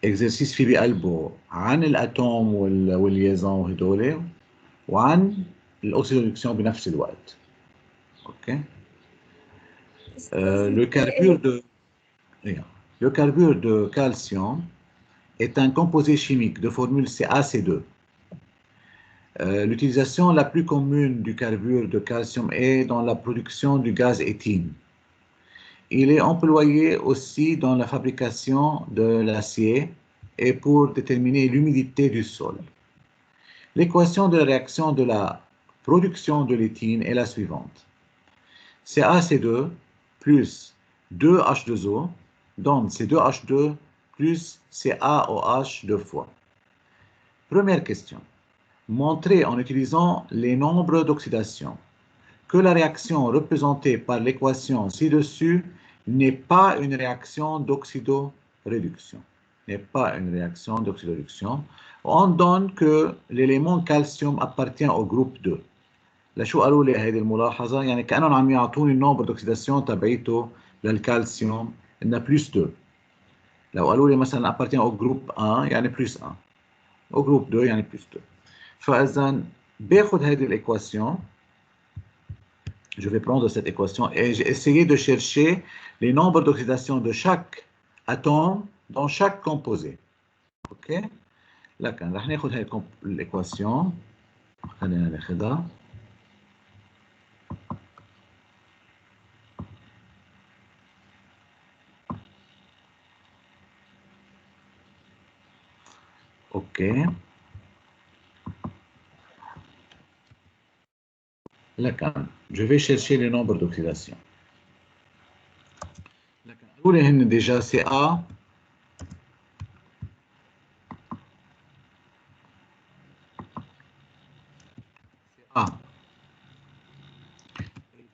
اكزرسيس في بقلبه عن الاتوم والليزون وهدول وعن الاوكسيدوكسيون بنفس الوقت. اوكي. Le carbure de calcium est un composé chimique de formule CaC2. L'utilisation la plus commune du carbure de calcium est dans la production du gaz éthyle. Il est employé aussi dans la fabrication de l'acier et pour déterminer l'humidité du sol. L'équation de la réaction de la production de l'éthyle est la suivante. CaC2 plus 2H2O donne C2H2 plus CaOH deux fois. Première question. Montrez en utilisant les nombres d'oxydation que la réaction représentée par l'équation ci-dessus n'est pas une réaction d'oxydoréduction. N'est pas une réaction d'oxydoréduction. On donne que l'élément calcium appartient au groupe 2. لشو قالوا لي هذه الملاحظة؟ يعني كأنهم عم يعطوني النومبر دوكسيداسيون تبعيته للكالسيوم إنها بلس 2. لو قالوا لي مثلا appartient au groupe 1 يعني بلس 1. au groupe 2 يعني بلس 2. فإذا باخذ هذه الإكواسيون. Je vais prendre cette équation et j'ai essayé de chercher les nombres d'oxydation de chaque atome dans chaque composé. OK? لكن رح ناخذ هاي الإكواسيون. خلينا ناخذها. OK. لكن je vais chercher les nombres d'oxydation. لكن قالوا لي هن déjà CA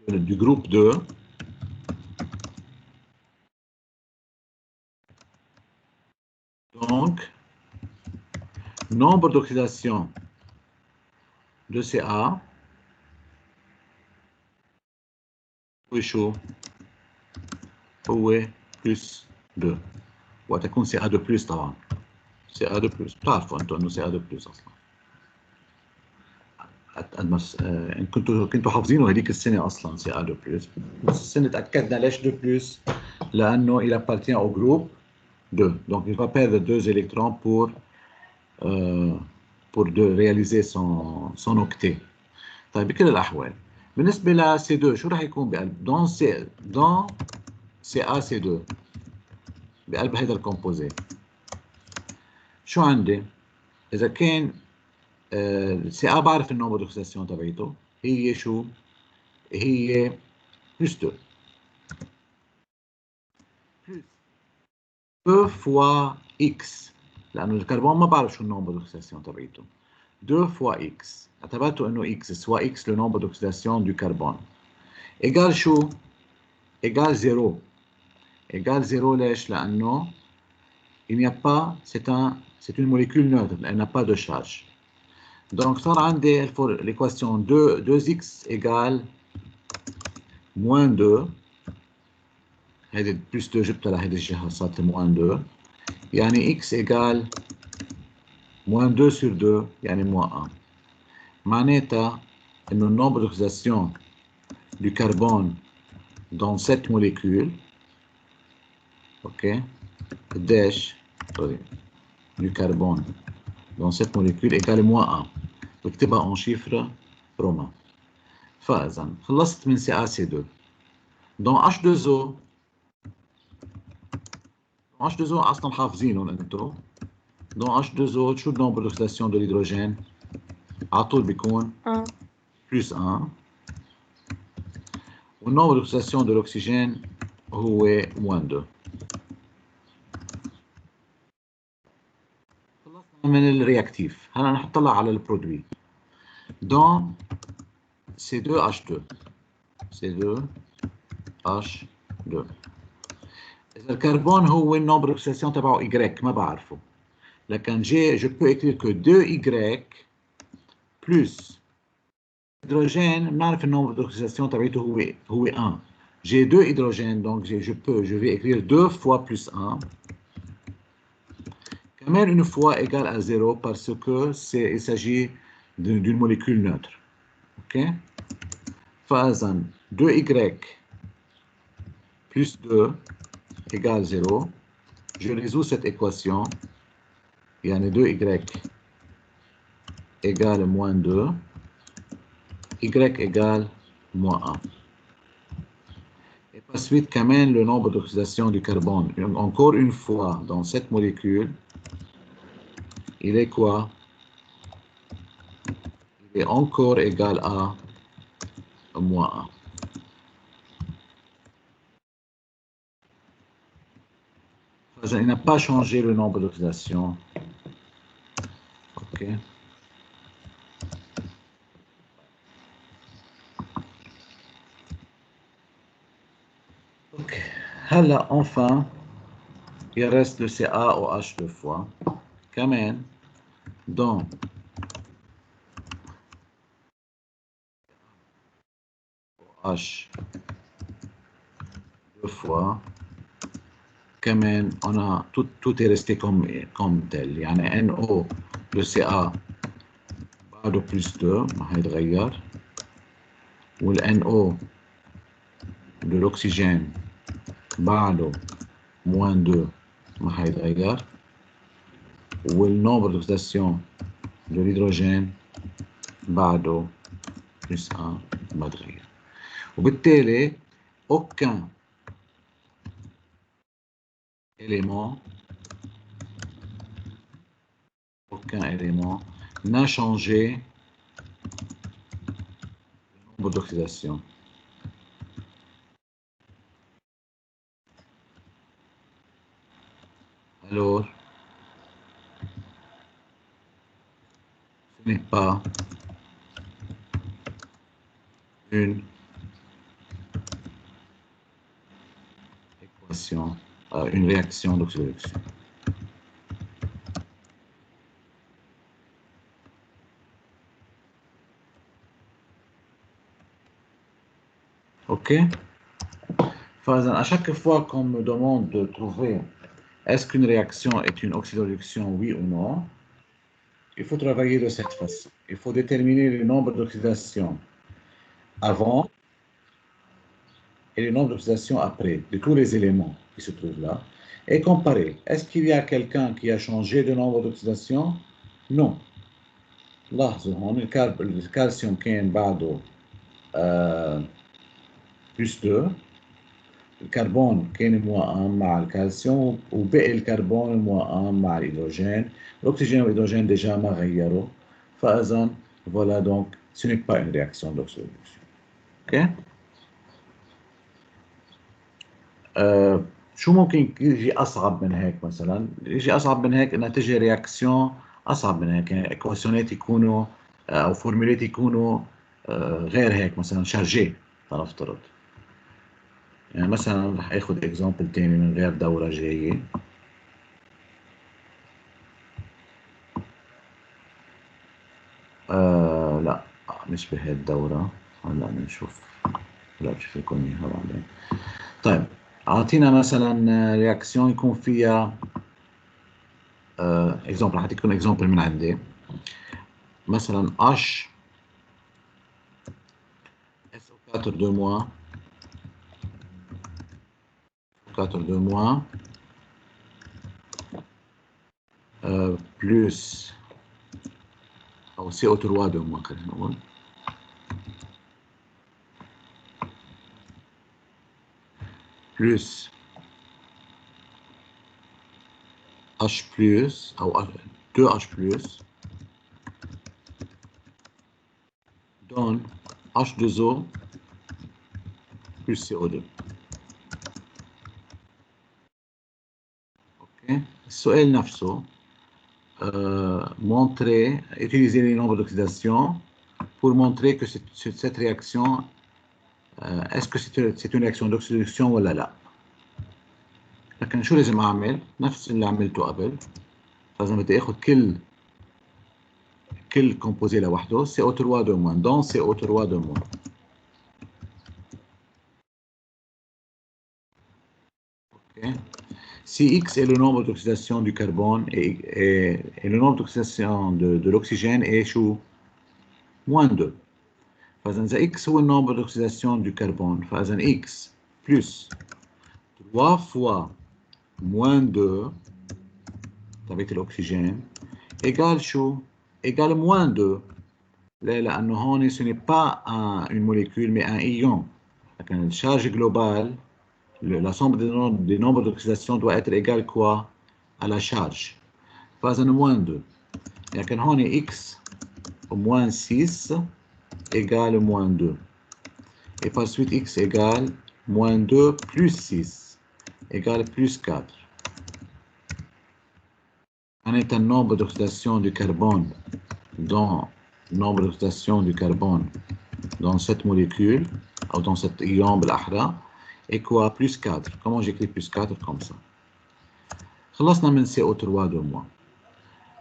du groupe 2 donc nombre d'oxydation de CA هو شو؟ هو بلس 2 وقت يكون CA2 بلس طبعا CA2 بلس بتعرفوا انتم انه CA2 بلس اصلا قد ما كنتوا حافظينه هذيك السنه اصلا CA2 بلس بس السنه تاكدنا ليش 2 بلس لانه il appartient au groupe 2 donc il va perdre 2 électrons pour réaliser son octet. طيب بكل الاحوال بالنسبه ل C2 شو راح يكون بقلب dans CaC2 بقلب هذا الكومبوزي شو عندي؟ اذا كان CA بعرف النومبر دوكسيداسيون تبعيته هي شو؟ هي بلس 2 بلس 2 فوا X لانه الكربون ما بعرف شو النومبر دوكسيداسيون تبعيته 2 فوا X اعتبرته انه X سوا X le nombre d'oxydation du carbone égale شو؟ égale 0 égale 0 ليش؟ لأنه il n'y a pas, c'est une molécule neutre, elle n'a pas de charge. Donc, صار عندي l'équation 2x égale moins 2 هيدي plus 2 جبتها لهيدي الجهة صارت moins 2 يعني x égale moins 2 sur 2 يعني moins 1 معناتها إنه le nombre d'oxydation du carbone dans cette molécule ok قديش du carbone dans cette molécule égale moins 1 بكتبها en chiffre romain. فإذا خلصت من CaC2 dans H2O أصلا حافظينهم أنتم dans H2O شو النومبر d'oxydation de l'hydrogène على طول بيكون plus 1 والنومبر d'oxydation de l'oxygène هو moins 2. من الرياكتيف هلا رح نطلع على البرودوي dans C2H2 إذا الكربون هو النومبر d'oxydation تبعه Y ما بعرفه لكن je peux écrire que 2Y plus hydrogène بنعرف النومبر d'oxydation تبعته هو 1 j'ai 2 hydrogènes donc je vais écrire 2 fois plus 1 Même une fois égale à 0 parce que il s'agit d'une molécule neutre. OK? Phase 2y plus 2 égale 0. Je résous cette équation. Il y en a 2y égale moins 2. Y égale moins 1. Et par suite, quand même, le nombre d'oxydation du carbone. Encore une fois, dans cette molécule, il est quoi? Il est encore égal à moins 1. Il n'a pas changé le nombre d'oxydation. OK. OK. Là, enfin, il reste le CaOH deux fois. Quand même, dans OH deux fois, quand même, on a tout est resté comme tel. يعني NO le CA بعده plus 2 ما هيتغير والNO de l'oxygène بعده moins 2 ما هيتغير والnombre d'oxydation de l'hydrogène بعده plus 1 ما تغير وبالتالي aucun élément n'a changé le nombre d'oxydation. Alors, ce n'est pas une équation, une réaction d'oxydation. OK? À chaque fois qu'on me demande de trouver est-ce qu'une réaction est une oxydoréduction, oui ou non, il faut travailler de cette façon. Il faut déterminer le nombre d'oxydation avant et le nombre d'oxydation après, de tous les éléments qui se trouvent là, et comparer. Est-ce qu'il y a quelqu'un qui a changé de nombre d'oxydation? Non. لاحظوا هون الكالسيوم كان بعده plus 2. الكربون كان موائم مع الكالسيوم وبقي الكربون موائم مع الهيدروجين. L'oxygène et l'hydrogène déjà ما غيروا. فإذا voilà donc ce n'est pas une réaction d'oxydation. OK? شو ممكن يجي أصعب من هيك مثلا؟ يجي أصعب من هيك إنها تجي رياكسيون أصعب من هيك، يعني إكواسيونات يكونوا أو فورمولات يكونوا غير هيك مثلا شارجي لنفترض. يعني مثلا رح اخذ اكزامبل تاني من غير دورة جاية. لا مش بهي الدورة، هلا بنشوف، لا بشوف لكم اياها بعدين. طيب اعطينا مثلا رياكسيون يكون فيها اكزامبل، رح اعطيكم اكزامبل من عندي. مثلا H SO4 2 moins SO4 2 moins plus او CO3 2 moins خلينا نقول plus H plus ou 2H plus donne H2O plus CO2. Okay. السؤال نفسه montrer, utiliser les nombres d'oxydation pour montrer que cette réaction, est-ce que c'est une réaction d'oxydation ولا لا. لكن شو لازم أعمل؟ نفس اللي عملته قبل. لازم بدي آخذ كل كومبوزي لوحده CO3 de moins dans CO3 de moins. Okay. Si X est le nombre d'oxydation du carbone et le nombre d'oxydation de l'oxygène est chou moins 2. فإذا X هو النمبر d'oxydation du carbone. فإذا X plus 3 fois moins 2 avec l'oxygène égale chou égale moins 2. لأنه هون ce n'est pas une molécule mais un ion. La charge globale, la somme des nombres d'oxydation doit être égale quoi à la charge. فإذا moins 2. لكن هون X moins 6 égale moins 2. Et par suite, X égale moins 2 plus 6 égale plus 4. On est un nombre d'oxydation du carbone dans nombre d'oxydation du carbone dans cette molécule, ou dans cet ion بالأحرى, et quoi plus 4. Comment j'écris plus 4 comme ça? خلصنا من CO3 de moins.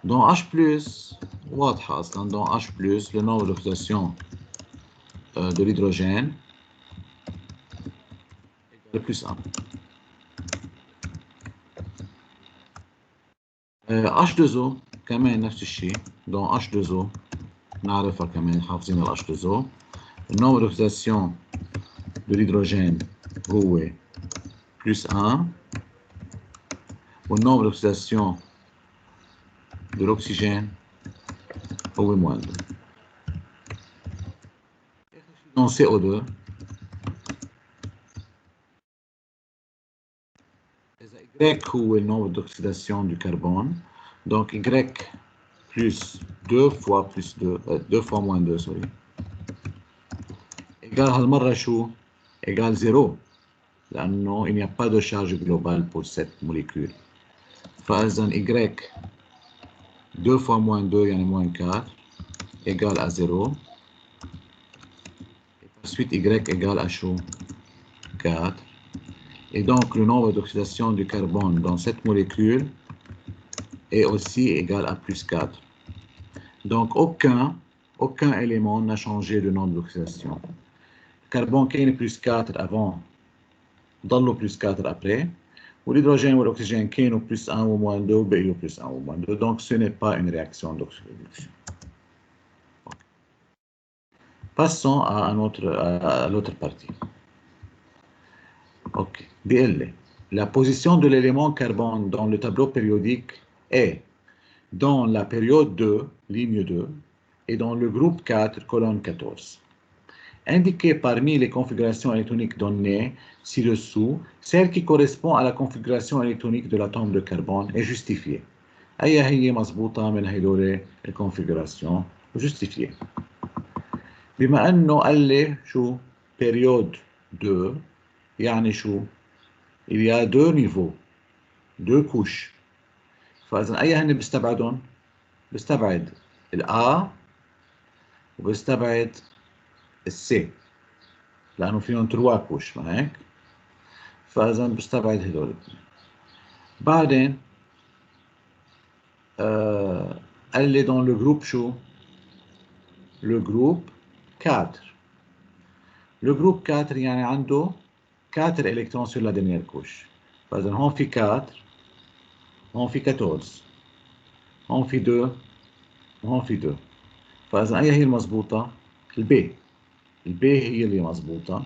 Dans H+, واضحة أصلا, dans H+, le nombre d'oxydation de l'hydrogène égale plus 1. H2O كمان نفس الشيء. dans H2O نعرفها كمان حافظين ال H2O. le nombre d'oxydation de l'hydrogène هو plus 1 le nombre d'oxydation de l'oxygène هو moins 2. dans CO2 Y هو le nombre d'oxydation du carbone. Donc Y plus 2 fois plus 2, 2 fois moins 2, sorry. Égale هالمرة شو؟ égale 0. لأنه il n'y a pas de charge globale pour cette molécule. فإذا Y 2 fois moins 2 يعني moins 4 égale à 0. Et ensuite Y égale à chaud 4. Et donc le nombre d'oxydation du carbone dans cette molécule est aussi égal à plus 4. Donc aucun élément n'a changé de nombre d'oxydation. Le carbone qui est plus 4 avant, ضلوا plus 4 après. Ou l'hydrogène ou l'oxygène qui est plus 1 ou moins 2 ou plus 1 ou moins 2. Donc ce n'est pas une réaction d'oxydation. Okay. Passons à l'autre partie. Ok. بيقول la position de l'élément carbone dans le tableau périodique est dans la période 2, ligne 2, et dans le groupe 4, colonne 14. Indiquez parmi les configurations électroniques données ci-dessous celle qui correspond à la configuration électronique de l'atome de carbone et justifiée. أي هي مضبوطة من هدول الconfiguration justifiée. بما أنه قال لي شو période 2 يعني شو il y a deux niveaux, deux couches. فإذا أي هن بستبعدهم؟ بستبعد ال A وبستبعد ال C لأنه فيهم 3 كوش ما هيك؟ فإذا بستبعد هدول. بعدين قال لي dans le groupe شو؟ le groupe 4. le groupe 4 يعني عنده 4 électrons sur la dernière couche. فإذا هون في 4 هون في 14 هون في 2 وهون في 2. فإذا أي هي المضبوطة؟ البي. البي هي اللي مضبوطة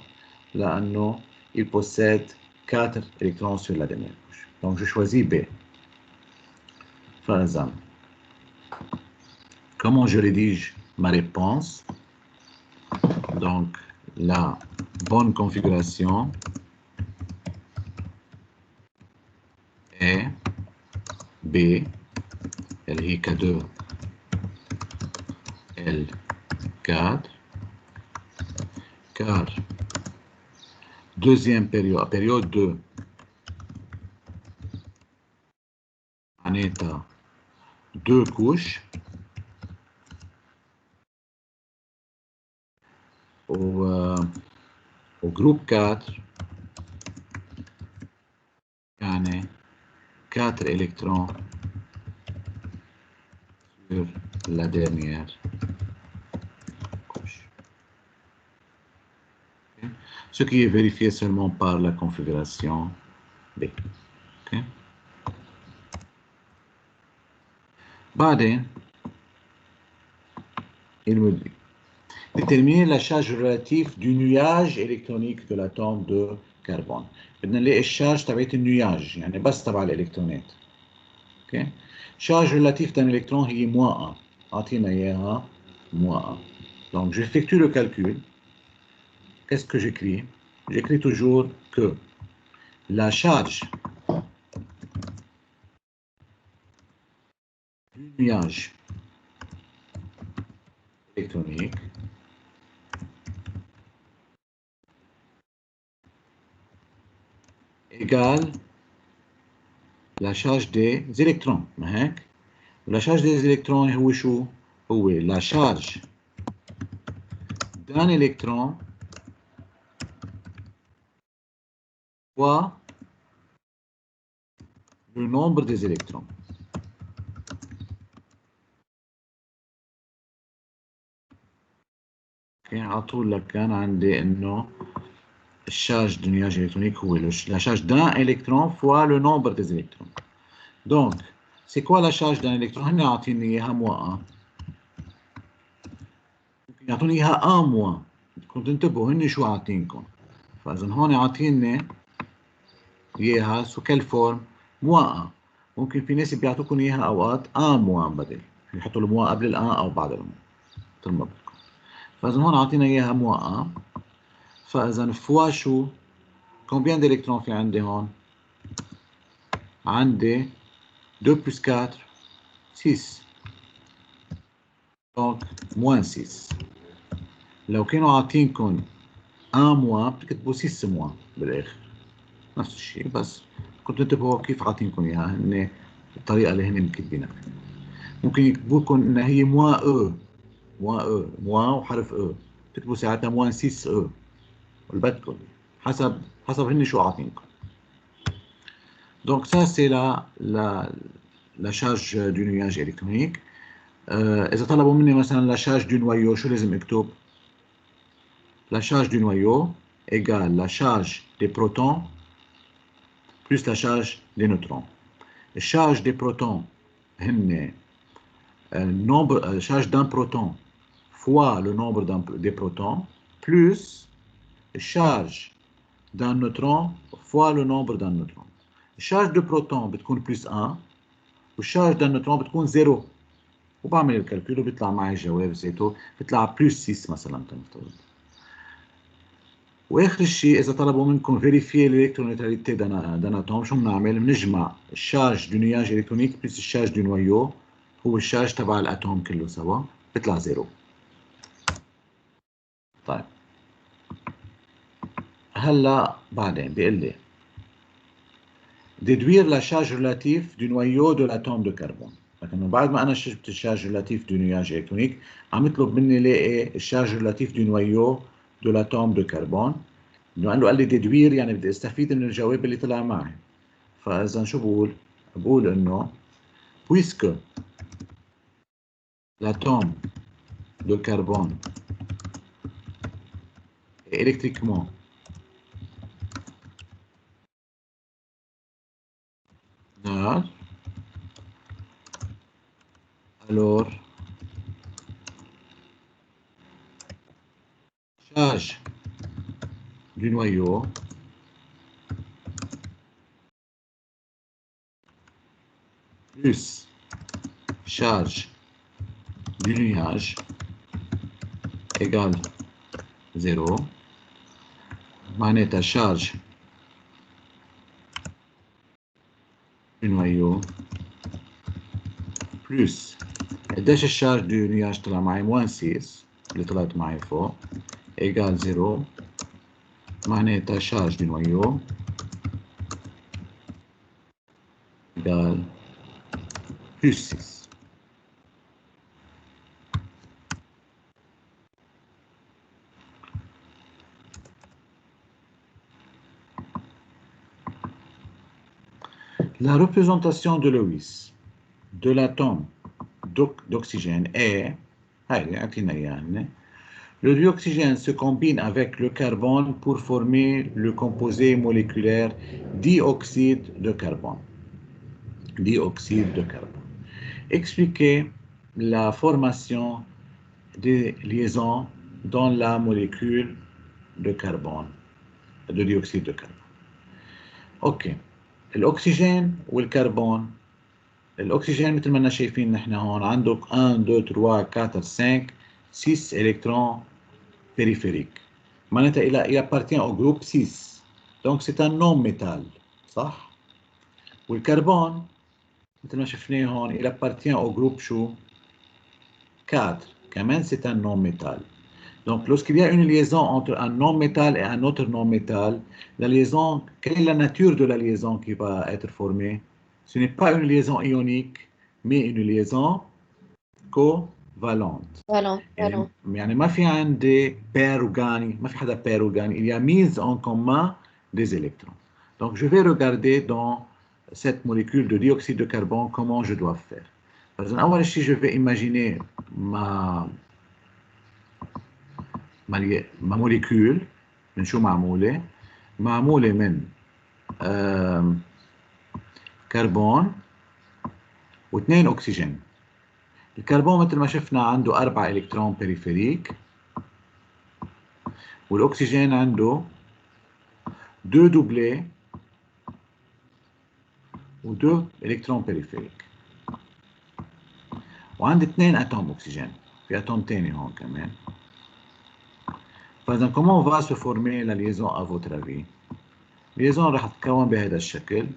لأنه il possède 4 électrons sur la dernière couche. Donc je choisis B. فإذا comment je rédige ma réponse? Donc la bonne configuration est B, elle est K2, L4, car deuxième période 2, en état 2 couches, au groupe 4, يعني 4 électrons sur la dernière couche. Okay. Ce qui est vérifié seulement par la configuration B. Okay. بعدين il me dit déterminer la charge relative du nuage électronique de l'atome de carbone. بدنا نلاقي الشارج تبعت النياج يعني بس تبع الالكترونات. اوكي charge relative d'un électron هي -1 اعطينا اياها -1. Donc j'effectue le calcul. Qu'est-ce que j'écris? J'écris toujours que la charge du nuage électronique égale la charge des électrons. La charge des électrons هو شو؟ هو la charge d'un électron fois le nombre des électrons. على طول لك كان عندي انه الشارج du nuage électronique هو la charge d'un électron fois le nombre des électrons. Donc c'est quoi la charge d'un électron؟ هن عاطيني اياها -1. ممكن يعطوني اياها 1 كنت انتبهوا هن شو عاطينكم. فاذا هون عاطيني اياها سو كل فورم -1. ممكن في ناس بيعطوكم اياها اوقات 1 بدل يحطوا ال1 قبل ال1 او بعد ال1 مثل ما بدكم. فاذا هون عاطينا اياها -1. فاذا فوا شو؟ combien d'électrons في عندي هون؟ عندي 2 plus 4 6. donc -6. لو كانوا عاطينكم 1 بتكتبوا 6 بالاخر نفس الشيء بس كنتوا انتبهوا كيف عاطينكم اياها هن الطريقه اللي هن مكتبينها. ممكن يكتبوا لكم انها هي -e وحرف e بتكتبوا ساعتها -6 e اللي بدكم حسب هن شو عاطينكم. Donc ça c'est la charge du nuage électronique. إذا طلبوا مني مثلا la charge du noyau شو لازم اكتب؟ La charge du noyau égale la charge des protons plus la charge des neutrons. La charge des protons هن charge d'un proton fois le nombre des protons plus charge d'un neutron fois le nombre d'un neutron. الشارج دو بروتون بتكون بلس 1 والشارج دو نيوترون بتكون 0 وبعمل الكالكول وبيطلع معي الجواب زيته بيطلع بلس 6 مثلا تنفترض. واخر شيء اذا طلبوا منكم فيريفيي الالكترونيتاليتي دان اتوم شو بنعمل؟ بنجمع الشارج دو نياج الكترونيك بلس الشارج دو نويو هو الشارج تبع الاتوم كله سوا بيطلع 0. طيب هلا بعدين بيقول لي déduire la charge relative du noyau de l'atome de carbone. لكنه بعد ما انا شفت الشارج relatif du nuage électronique عم يطلب مني لاقي الشارج relatif du noyau de l'atome de carbone. لانه قال لي déduire يعني بدي استفيد من الجواب اللي طلع معي. فاذا شو بقول؟ بقول انه puisque l'atome de carbone est électriquement neutre, alors charge du noyau plus charge du nuage égale 0. معناتها charge du noyau plus قديش الشارج دو نياج طلع معي؟ -6 اللي طلعت معي فوق égale 0. معناتها charge du noyau égale plus 6. La représentation de Lewis de l'atome d'oxygène est le dioxygène se combine avec le carbone pour former le composé moléculaire dioxyde de carbone. Dioxyde de carbone. Expliquer la formation des liaisons dans la molécule de carbone, de dioxyde de carbone. اوكي الاكسجين والكربون. الاكسجين مثل ما احنا شايفين نحن هون عندك 1 2 3 4 5 6 électrons périphériques. معناتها il appartient au groupe 6. Donc c'est un non-métal. صح؟ والكربون مثل ما شفناه هون il appartient au groupe شو؟ 4. كمان c'est un non-métal. Donc, lorsqu'il y a une liaison entre un non-métal et un autre non-métal, la liaison, quelle est la nature de la liaison qui va être formée? Ce n'est pas une liaison ionique, mais une liaison covalente. يعني ما في عندي pair organique, ما في حدا pair organique. Il y a mise en commun des électrons. Donc, je vais regarder dans cette molécule de dioxyde de carbone comment je dois faire. Par exemple, أول شيء, je vais imaginer ma molécule من شو معمولة؟ معمولة من كربون واثنين أكسجين. الكربون مثل ما شفنا عنده 4 إلكترون بيريفيريك، والأكسجين عنده 2 دوبلي و2 إلكترون بيريفيريك، وعندي 2 أتوم أكسجين، في أتوم تاني هون كمان. فإذا comment va se former la liaison à votre avis؟ الليزون راح تتكون بهذا الشكل.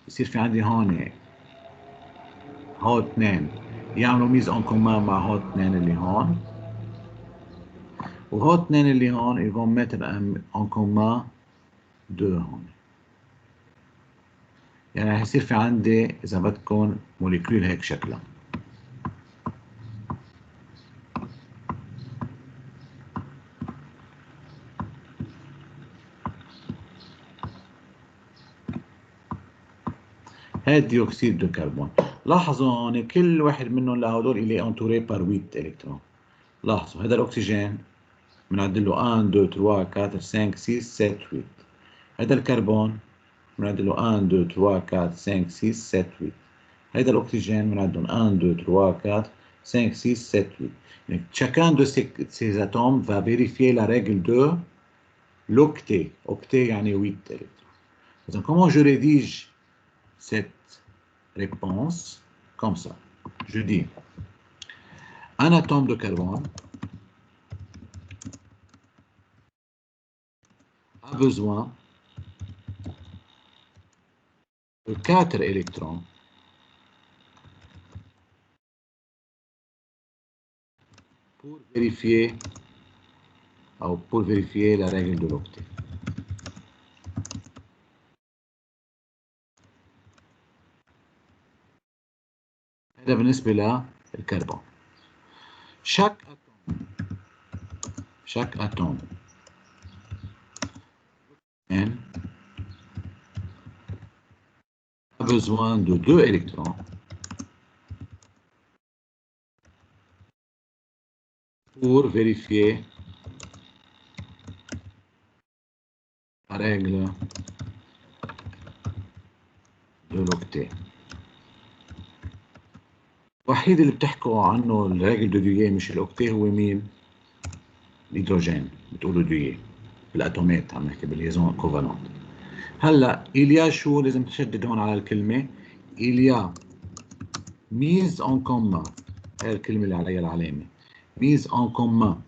يصير في عندي هون هو 2 يعملوا ميز اون كومان مع هو 2 اللي هون، وهو 2 اللي هون ils vont mettre en commun 2 هون. يعني رح يصير في عندي اذا بدكم موليكيول هيك شكلها. هذا ديوكسيد دو كربون. لاحظوا هون كل واحد منهم لهدول il est entouré par 8 électrons. لاحظوا هذا الاكسجين بنعد له 1 2 3 4 5 6 7 8. هذا الكربون بنعد له 1 2 3 4 5 6 7 8. هذا الاكسجين بنعدهم 1 2 3 4 5 6 7 8. Donc, chacun de ces atomes va vérifier la règle de l'octet. Octet يعني 8 électrons. Donc, comment je rédige cette réponse? Comme ça. Je dis un atome de carbone a besoin de 4 électrons pour vérifier la règle de l'octet. هذا بالنسبة للكربون. chaque atome a besoin de 2 électrons pour vérifier la règle de l'octet. الوحيد اللي بتحكوا عنه الريجل دو دوييه مش الاوكتيه هو مين؟ الهيدروجين. بتقولوا دوييه بالاتومات، عم نحكي بالليزون كوفالونت. هلا إليا شو لازم تشدد هون على الكلمه؟ إليا ميز اون كومان. هاي الكلمه اللي عليها العلامه ميز اون كومان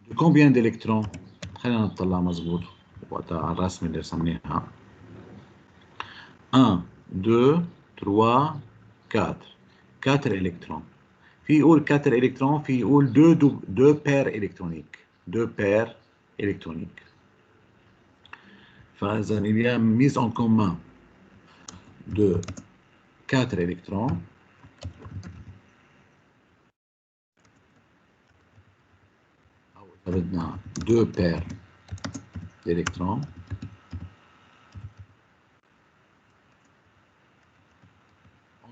دو كومبيان ديلكترون. خلينا نطلع مزبوط وقتها على الرسمه اللي رسمناها. 1 2 3 4 électrons. في يقول 4 électrons، في يقول 2 paires électroniques. 2 paires électroniques. فإذا il y a mise en commun de 4 électrons. أو إذا بدنا 2 paires d'électrons.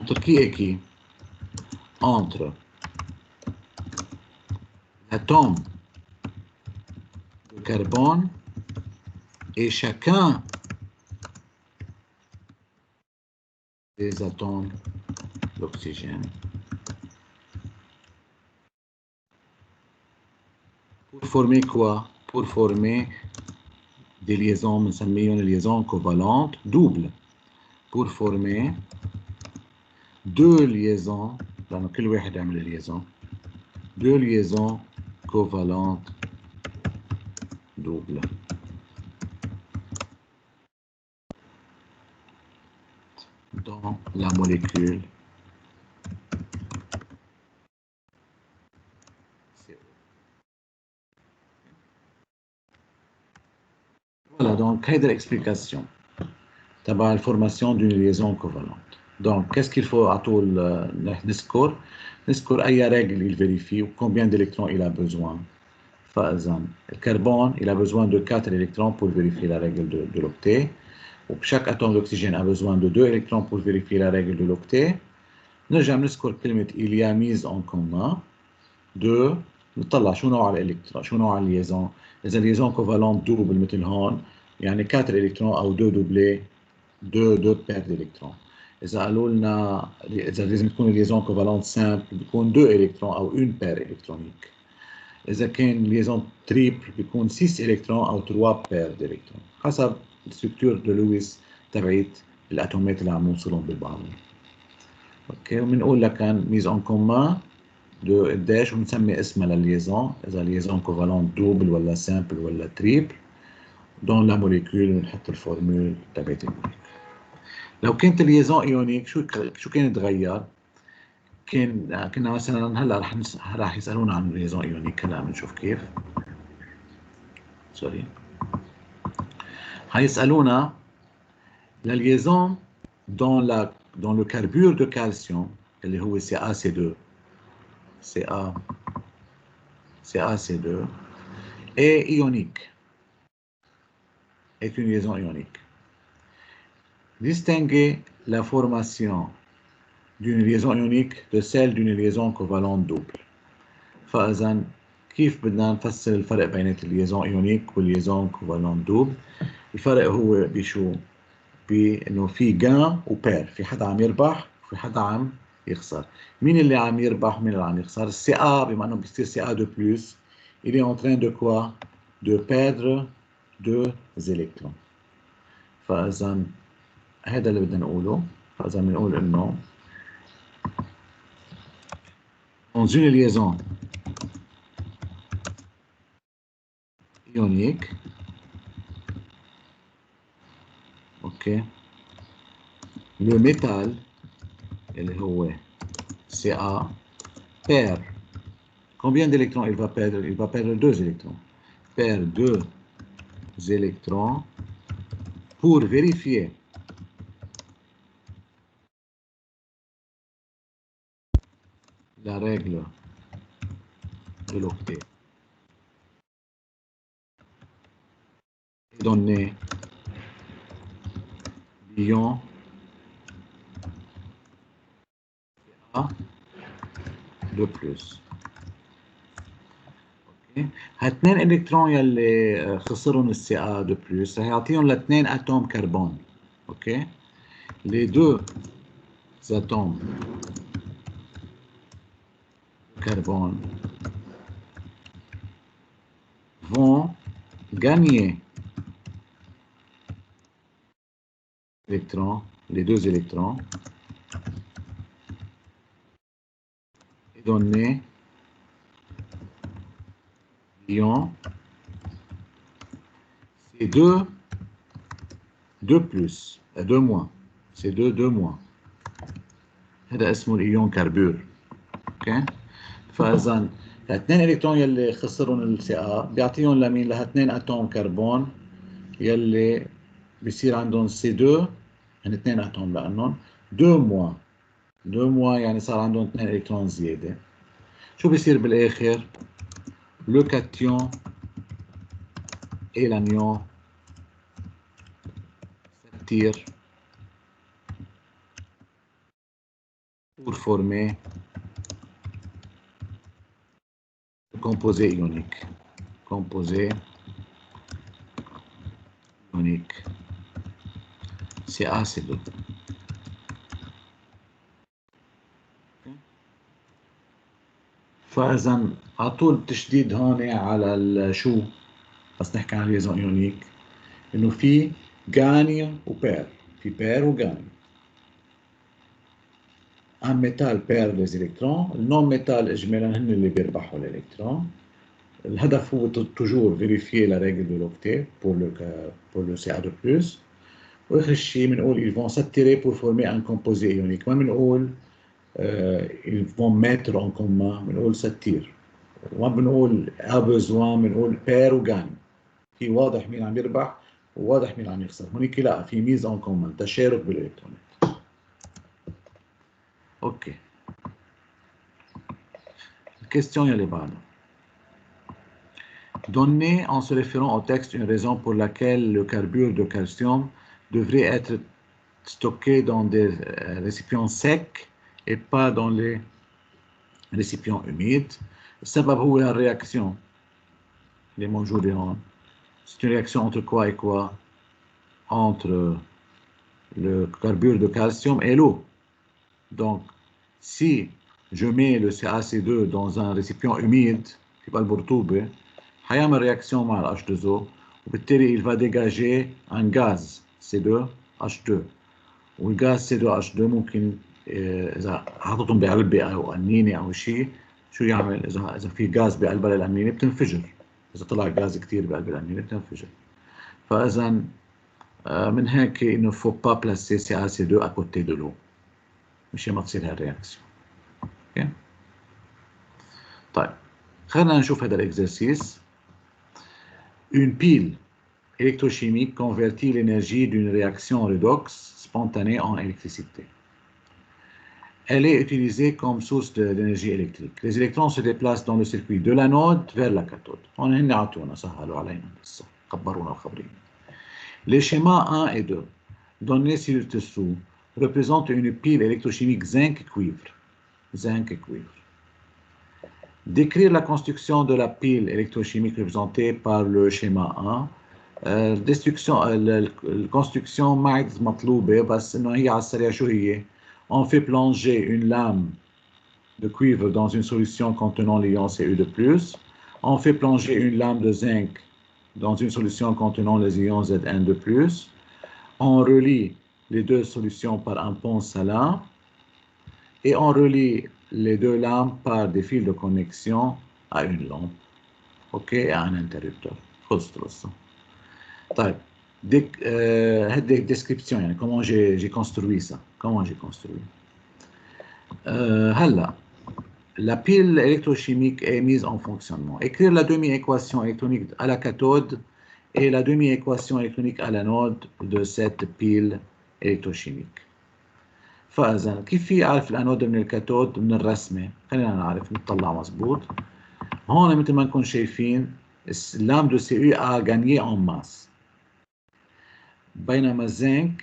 Entre qui et qui? Entre l'atome de carbone et chacun des atomes d'oxygène. Pour former quoi? Pour former des liaisons, بنسميهم liaisons covalentes doubles. Pour former deux liaisons, لأنه كل واحد يعمل liaison, deux liaisons covalentes doubles. Dans la molécule CO. Voilà, donc, هيدا l'explication تبع الفورماسيون d'une liaison covalente. Donc, qu'est-ce qu'il faut à tout نذكر؟ نذكر أي règle il vérifie ou combien d'électrons il a besoin. فإذا الكربون il a besoin de 4 électrons pour vérifier la règle de l'octet. وبشاك atome d'oxygène a besoin de 2 électrons pour vérifier la règle de l'octet. نرجع نذكر كلمة il y a mise en commun de نطلع شو نوع الالكترون شو نوع الليزون. إذا الليزون كوفالنت دوبل مثل هون يعني 4 إلكترون أو 2 دوبلي 2 بير d'électrons. إذا قالوا لنا إذا لازم تكون الليزون كوفالنت سامبل بيكون 2 إلكترون أو 1 بير إلكترونيك. إذا كان ليزون تريبل بيكون 6 إلكترون أو 3 بير d'électrons حسب الستركتور دو لويس تبعت الأتومات اللي عم نوصلهم بالبعض. اوكي وبنقول لك كان ميز اون كومان دو قديش وبنسمي اسمها للليزون اذا ليزون كوفالون دوبل ولا سامبل ولا تريبل دون لا موليكول بنحط الفورمول تبعت الموليكول. لو كانت الليزون ايونيك شو كان يتغير؟ كنا مثلا هلا رح يسالونا عن الليزون ايونيك. هلا بنشوف كيف. سوري هيسالونا la liaison dans le carbure de calcium اللي هو CaC2 CaC2 est ionique, est une liaison ionique. Distinguer la formation d'une liaison ionique de celle d'une liaison covalente double. فإذا كيف بدنا نفسر الفرق بين الليزون ايونيك والليزون كوفالنت دوبل؟ الفرق هو بشو؟ بانه في جان وبير، في حدا عم يربح وفي حدا عم يخسر. مين اللي عم يربح ومين اللي عم يخسر؟ السي A بما انه بيصير سي A de plus il est en train de quoi? De perdre 2 électrons. فاذا هذا اللي بدنا نقوله. فاذا بنقول انه dans une liaison ionique, ok, le métal اللي هو Ca perd. Combien d'électrons il va perdre? Il va perdre 2 électrons. Perd 2 électrons pour vérifier la règle de l'octet et donner l'ion A de plus. هالاثنين الكترون يلي خسرهم السي A de plus هيعطيهم لاثنين اتوم كربون. اوكي les deux atomes de carbone vont gagner électrons, les 2 électrons et donner l'ion c'est 2 plus 2 moins c'est 2 moins. هذا اسمه الايون كربور. اوكي فاذا الاثنين الكترون يلي خسرهم السي A بيعطيهم لمين؟ لهاثنين اتوم كربون يلي بصير عندهم C2 هن 2 اتوم لانهم 2 moins يعني صار عندهم 2 الكترون زياده. شو بيصير بالاخر؟ le cation et l'anion s'attirent pour former le composé ionique. Composé ionique CaC2. فإذا على طول التشديد هون على شو بس نحكي عن ليزون ايونيك إنه في جانيا وبير، في بير وجانيا. un métal perd les électrons, le non-métal إجمالا هن اللي بيربحوا الإلكترون. الهدف هو toujours vérifier la règle de l'octet pour le Ca2+. وآخر شيء بنقول ils vont s'attirer pour former un composé ionique. ما بنقول ils vont mettre en commun، بنقول s'attirent. وما بنقول a besoin، بنقول pair وgagne. في واضح مين عم يربح وواضح مين عم يخسر. هونيك لا، في ميز en commun، تشارك بالإلكترونات. اوكي. Question يلي بعدها. Donnez en se référant au texte une raison pour laquelle le carbure de calcium devrait être stocké dans des récipients secs et pas dans les récipients humides. السبب هو الرياكسيون اللي موجودة هون. C'est une réaction entre quoi et quoi? Entre le carbure de calcium et l'eau. Donc, si je mets le CaC2 dans un récipient humide, qui pas le برطوبة، حيعمل réaction مع ال H2O وبالتالي il va dégager un gaz C2H2 والغاز C2H2 ممكن إذا حطيتهم بعلبة أو قنينة أو شيء شو يعمل؟ إذا في غاز بقلبها القنينة بتنفجر. إذا طلع غاز كتير بقلب القنينة بتنفجر. فإذا من هيك إنه faut pas placer CaC2 à côté de l'eau مشان ما تصير هالرياكسيون. اوكي. طيب خلينا نشوف هذا الاكزرسيس. Une pile électrochimique convertit l'énergie d'une réaction redox spontanée en électricité. Elle est utilisée comme source d'énergie électrique. Les électrons se déplacent dans le circuit de l'anode vers la cathode. On هن عطونا سهلوا علينا لسه خبرونا وخبرين. Les schémas 1 et 2 donnés ci-dessous représentent une pile électrochimique zinc-cuivre. Zinc et cuivre. Décrire la construction de la pile électrochimique représentée par le schéma 1. الconstruction ما عاد مطلوبة بس إنه هي على السريع شو هي؟ On fait plonger une lame de cuivre dans une solution contenant l'ion Cu2+. On fait plonger une lame de zinc dans une solution contenant les ions Zn2+. On relie les deux solutions par un pont salin et on relie les deux lames par des fils de connexion à une lampe, ok, et à un interrupteur. خلصت القصة. طيب هذه description يعني comment j'ai construit ça. Comment j'ai construit. هلا la pile électrochimique est mise en fonctionnement. Écrire la demi-équation électronique à la cathode et la demi-équation électronique à l'anode de cette pile électrochimique. فإذا كيف في أعرف الأنود من الكاثود؟ من الرسمة. خلينا نعرف نطلع مظبوط. هون مثل ما نكون شايفين اللام دو CU a gagné en masse. بينما الزنك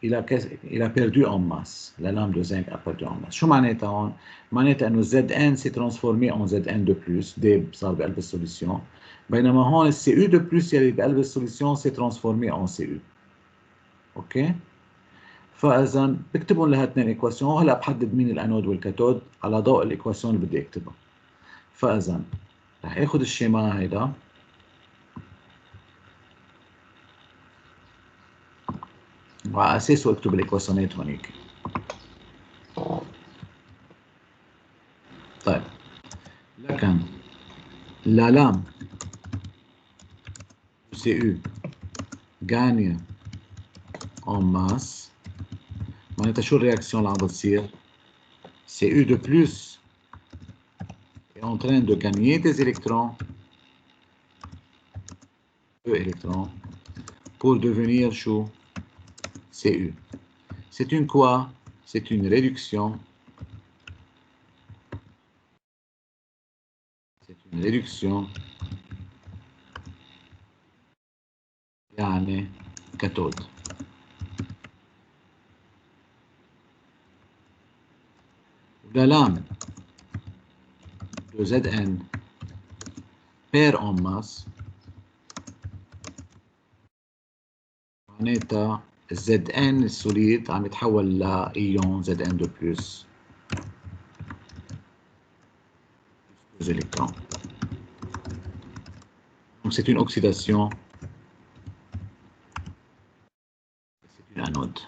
il a perdu en masse. La lame de zinc a perdu en masse. شو معناتها هون؟ معناتها إنه Zn s'est transformé en Zn2+, D صار بقلب السوليسيون. بينما هون Cu2+ يلي بقلب السوليسيون s'est transformé en Cu. أوكي؟ فاذا بكتبهم لهالاثنين ايكواسيون وهلا بحدد مين الانود والكاثود على ضوء الايكواسيون اللي بدي اكتبها. فاذا رح اخذ الشيما هيدا وعلى اساسه اكتب الايكواسيونات هونيك. طيب لكن la lame Cu gagne en masse معناتها شو الرياكسيون اللي عم بتصير؟ Cu2+ est en train de gagner des électrons, 2 électrons, pour devenir chaud Cu. C'est une quoi? C'est une réduction. C'est une réduction. يعني cathode. La lame de Zn perd en masse. معناتها Zn السوليد عم يتحول لإيون Zn2+. 2 électrons. Donc c'est une oxydation, c'est une anode.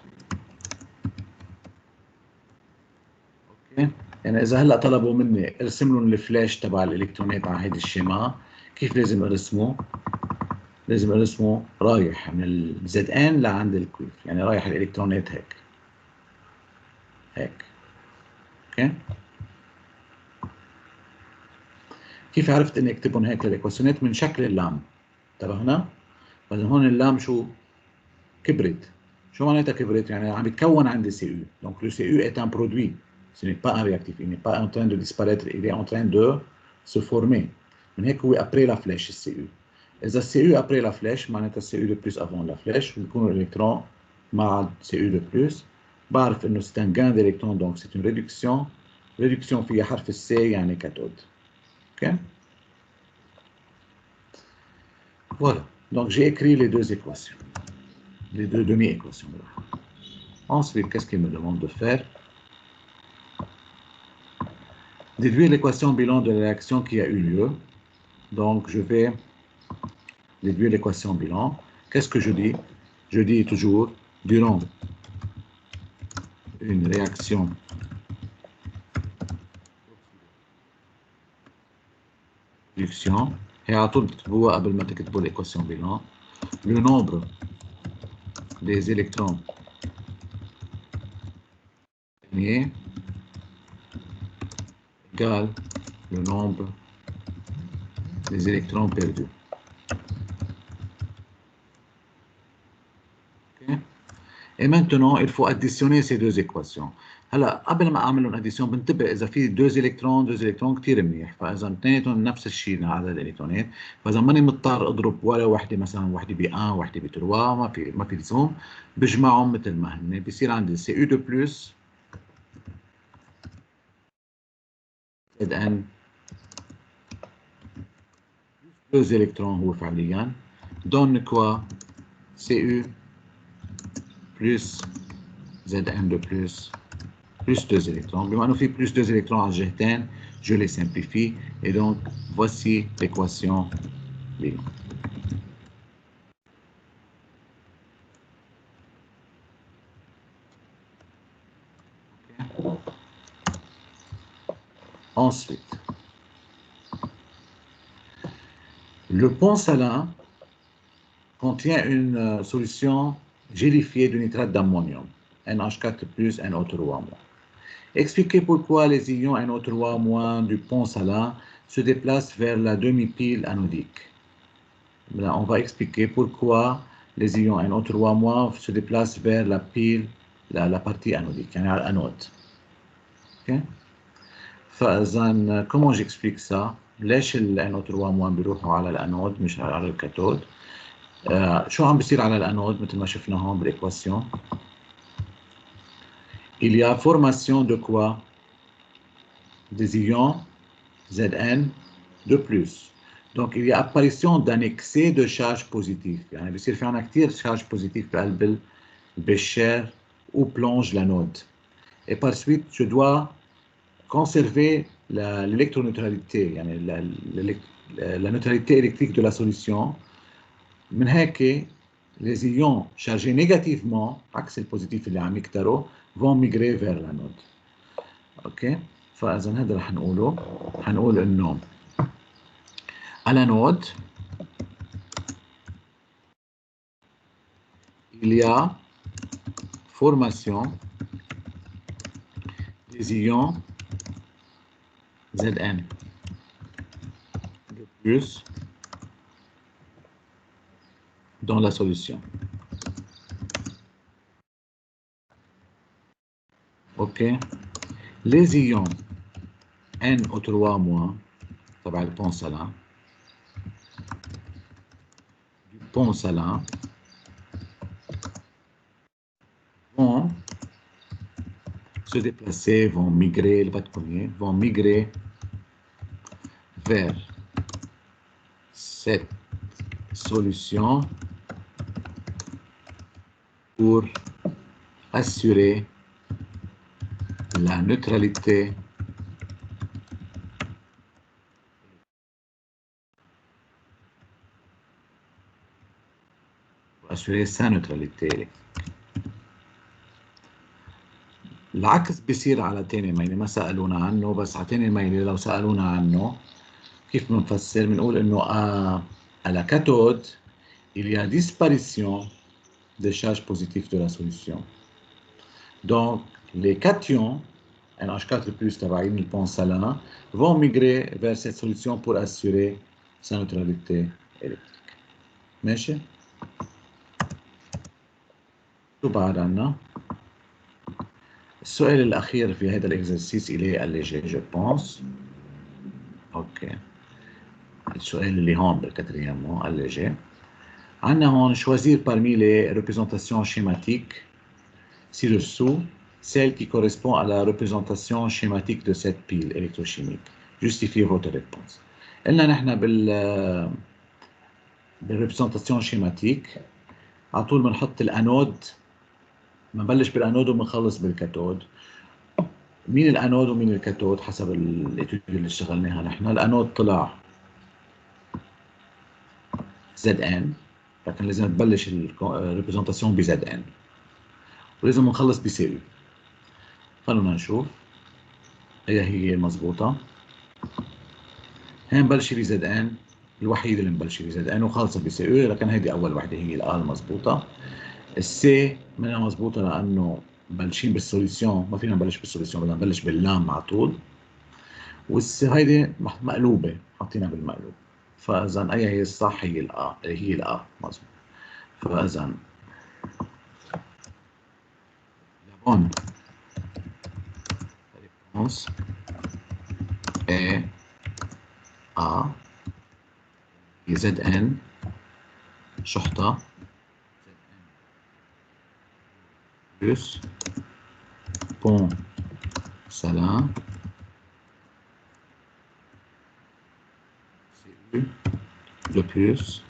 اوكي يعني اذا هلا طلبوا مني ارسم لهم الفلاش تبع الالكترونات على هيدا الشيما، كيف لازم ارسمه؟ لازم ارسمه رايح من الزد ان لعند الكويف، يعني رايح الالكترونات هيك هيك. اوكي كيف عرفت اني اكتبهم هيك للايكواسيونات؟ من شكل اللام تبعنا. فاذا هون اللام شو كبرت. شو معناتها كبرت؟ يعني عم يتكون عندي سي يو. دونك لو سي يو est un produit, ce n'est pas un réactif, il n'est pas en train de disparaître, il est en train de se former. من هيك هو après la flèche السي يو. اذا السي يو après la flèche معناتها السي يو de plus avant la flèche ويكون الالكترون مع السي يو de plus. بعرف انه c'est un gain d'électrons, donc c'est une réduction. réduction فيها حرف السي يعني كاثود. OK. Voilà. Donc j'ai écrit les deux équations. Les deux demi-équations. Ensuite, qu'est-ce qu'il me demande de faire? Déduire l'équation bilan de la réaction qui a eu lieu. Donc, je vais déduire l'équation bilan. Qu'est-ce que je dis? Je dis toujours, durant une réaction réduction, et à tout l'équation bilan, le nombre des électrons gagnés égale le nombre des électrons perdus. Okay. Et maintenant, il faut additionner ces deux équations. هلا قبل ما اعمل لهم اديسيون بنتبه اذا في دو الكترون كثير منيح، فاذا اثنيناتهم نفس الشيء على الالكترونات، فاذا ماني مضطر اضرب ولا وحده مثلا وحده ب 1 وحده ب 3، ما في لزوم، بجمعهم مثل ما هن، بصير عندي سي يو دو بلس زد ان دو الكترون هو فعليا دون كوا سي يو بلس زد ان دو بلس plus 2 électrons. Bima nous fait plus 2 électrons en GTN, je les simplifie. Et donc, voici l'équation bilan. Okay. Ensuite, le pont salin contient une solution gélifiée de nitrate d'ammonium, NH4 plus NO3-. Expliquez pourquoi les ions NO3- du pont salin se déplacent vers la demi-pile anodique. Là, on va expliquer pourquoi les ions NO3- se déplacent vers la pile, la partie anodique, يعني على الانود. Okay. فاذا comment j'explique ça؟ ليش ال NO3- بيروحوا على الانود مش على الكاثود؟ شو عم بيصير على الانود مثل ما شفنا هون بالايكواسيون؟ Il y a formation de quoi? Des ions Zn de plus. Donc il y a apparition d'un excès de charge positive. يعني بيصير في عنا كثير charge positive بقلب البشار où plonge l'anode. Et par suite, je dois conserver l'électroneutralité, يعني la neutralité électrique de la solution. من هيك les ions chargés négativement, عكس البوزيتيف اللي عم يكتروا, vont migrer vers l'anode. اوكي؟ فاذا هذا رح نقوله، حنقول انه à l'anode il y a formation des ions Zn de plus dans la solution. OK. Les ions NO3- تبع البون salin, du pont salin vont se déplacer, vont migrer, vont migrer vers cette solution pour assurer la neutralité assurer sa neutralité électrique. العكس بيصير على تاني ميلة ما سألونا عنه، بس على تاني ميلة لو سألونا عنه كيف بنفسر؟ بنقول إنه à la cathode il y a disparition des charges positives de la solution. Donc les cations NH4+ تبعين البون salin vont migrer vers cette solution pour assurer sa neutralité électrique. ماشي؟ شو بعد عنا؟ السؤال الأخير في هذا الإكزرسيس إليه allégé je pense. أوكي. السؤال اللي هون بالكاتريامو allégé. عنا هون choisir parmi les représentations schématiques ci-dessous celle qui correspond à la représentation schématique de cette pile électrochimique. Justifiez votre réponse. قلنا نحن بالريبريزنتاسيون شيماتيك على طول بنحط الانود، بنبلش بالانود وبنخلص بالكاثود. مين الانود ومين الكاثود حسب الاتيود اللي اشتغلناها نحن؟ الانود طلع ZN، لكن لازم تبلش الريبريزنتاسيون بZN ولازم نخلص بسيريو. خلونا نشوف هي المضبوطة. هي مبلشة بZN، الوحيدة اللي مبلشة بZN وخالصة بسيريو، لكن هيدي أول وحدة هي الآ المضبوطة. السي منها مضبوطة لأنه مبلشين بالسوليسيون، ما فينا نبلش بالسوليسيون، بدنا نبلش باللام على طول. والسي هيدي مقلوبة، حاطينها بالمقلوب، فإذا أي هي الصح هي الآ مضبوط. فإذا bonne réponse est A ZN شحطة plus pont salin CU le plus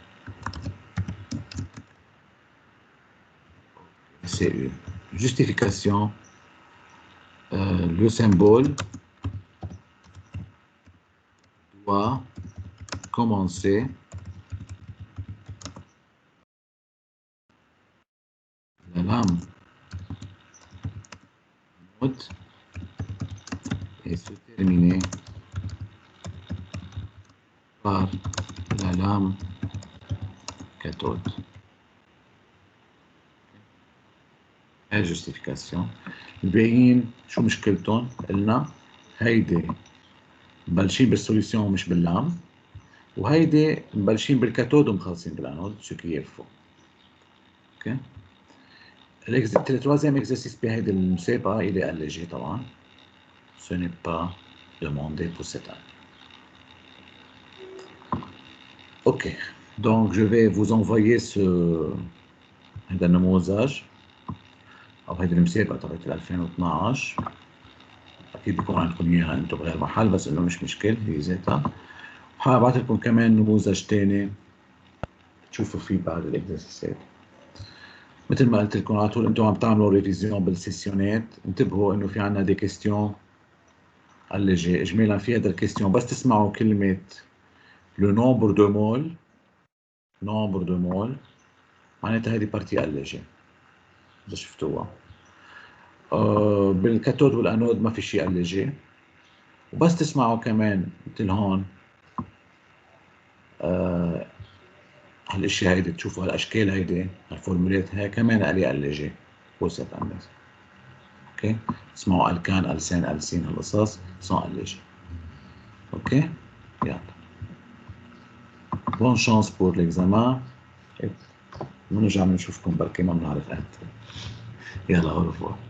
CU. Justification, le symbole doit commencer la lame anode et se terminer par la lame cathode. الجستيفيكاسيون. الباقيين شو مشكلتهم؟ قلنا هيدي مبلشين بالسوليسيون مش باللام، وهيدي مبلشين بالكاثود ومخلصين بالانود، شو كيف فوق. اوكي. التروازيام اكزرسيس بهيدي المسابقة il est allégé طبعا. Ce n'est pas demandé pour cette année. Ok. Donc je vais vous envoyer هذا النموذج أو هيدي المسابقة تبعت 2012. أكيد بيكون عندكم إياها أنتم بغير محل، بس إنه مش مشكل هي ذاتها. وحابعت لكم كمان نموذج تاني تشوفوا فيه بعد الإكزرسيسات. مثل ما قلت لكم على طول أنتم عم تعملوا ريفيزيون بالسيسيونات، انتبهوا إنه في عنا دي كيستيون allégé. إجمالا في هذا الكيستيون بس تسمعوا كلمة لو نومبر دو مول معناتها هذه بارتي allégé إذا شفتوها. بالكاثود والانود ما في شيء allégé. وبس تسمعوا كمان مثل هون هالاشياء هيدي، تشوفوا هالاشكال هيدي الفورمولات هي كمان عليه allégé وسط الناس. اوكي، تسمعوا الكان السين السين هالقصص سون allégé. اوكي يلا بون شانس بور ليكزامان، بنرجع بنشوفكم بركي ما بنعرف امتى. يلا au revoir.